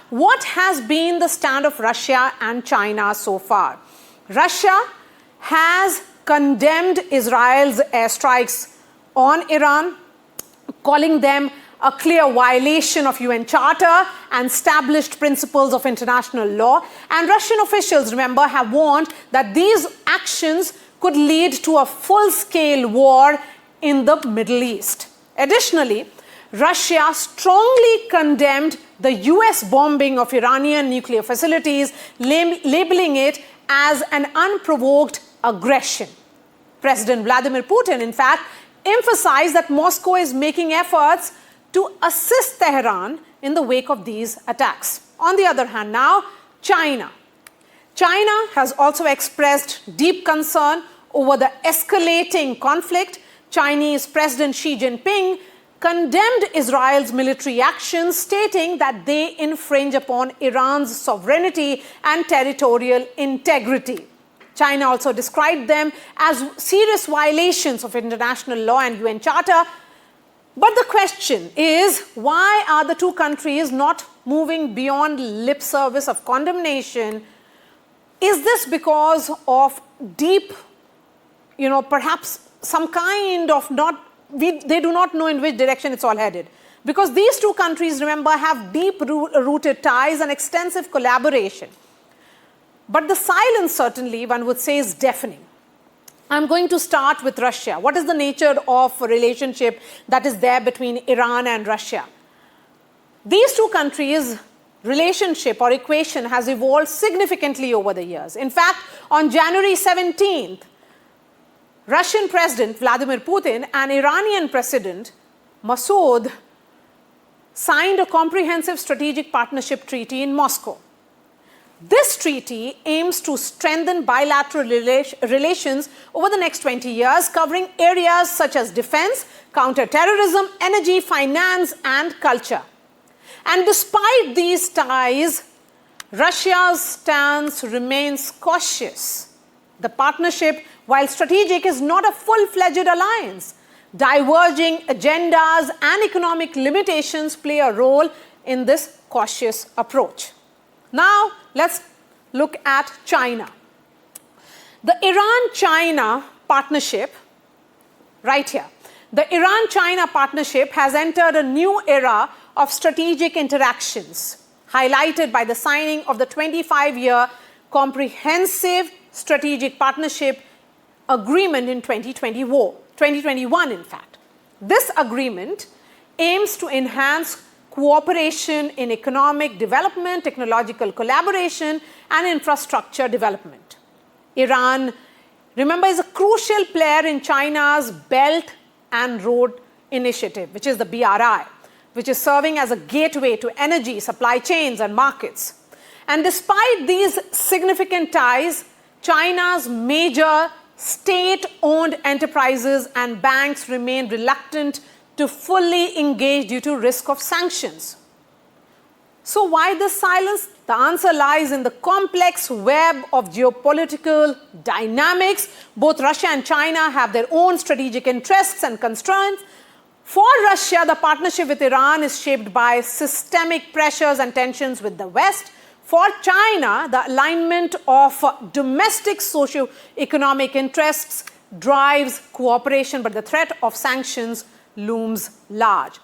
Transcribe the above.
what has been the stand of Russia and China so far? Russia has condemned Israel's airstrikes on Iran, calling them a clear violation of UN Charter and established principles of international law. And Russian officials, remember, have warned that these actions could lead to a full-scale war in the Middle East. Additionally, Russia strongly condemned the US bombing of Iranian nuclear facilities, labeling it as an unprovoked aggression. President Vladimir Putin, in fact, emphasized that Moscow is making efforts to assist Tehran in the wake of these attacks. On the other hand, now, China. China has also expressed deep concern over the escalating conflict. Chinese President Xi Jinping condemned Israel's military actions, stating that they infringe upon Iran's sovereignty and territorial integrity. China also described them as serious violations of international law and UN Charter. But the question is, why are the two countries not moving beyond lip service of condemnation? Is this because of deep, perhaps some kind of they do not know in which direction it's all headed? Because these two countries, remember, have deep-rooted ties and extensive collaboration. But the silence, certainly, one would say, is deafening. I'm going to start with Russia. What is the nature of a relationship that is there between Iran and Russia? These two countries' relationship or equation has evolved significantly over the years. In fact, on January 17th, Russian President Vladimir Putin and Iranian President Masoud signed a comprehensive strategic partnership treaty in Moscow. This treaty aims to strengthen bilateral relations over the next 20 years, covering areas such as defense, counterterrorism, energy, finance, and culture. And despite these ties, Russia's stance remains cautious. The partnership, while strategic, is not a full-fledged alliance. Diverging agendas and economic limitations play a role in this cautious approach. Now, let's look at China. The Iran-China partnership, right here, the Iran-China partnership has entered a new era of strategic interactions, highlighted by the signing of the 25-year Comprehensive Strategic Partnership Agreement in 2021, in fact. This agreement aims to enhance cooperation in economic development, technological collaboration, and infrastructure development. Iran, remember, is a crucial player in China's Belt and Road Initiative, which is the BRI, which is serving as a gateway to energy, supply chains, and markets. And despite these significant ties, China's major state-owned enterprises and banks remain reluctant to fully engage due to risk of sanctions. So why this silence? The answer lies in the complex web of geopolitical dynamics. Both Russia and China have their own strategic interests and constraints. For Russia, the partnership with Iran is shaped by systemic pressures and tensions with the West. For China, the alignment of domestic socio-economic interests drives cooperation, but the threat of sanctions looms large.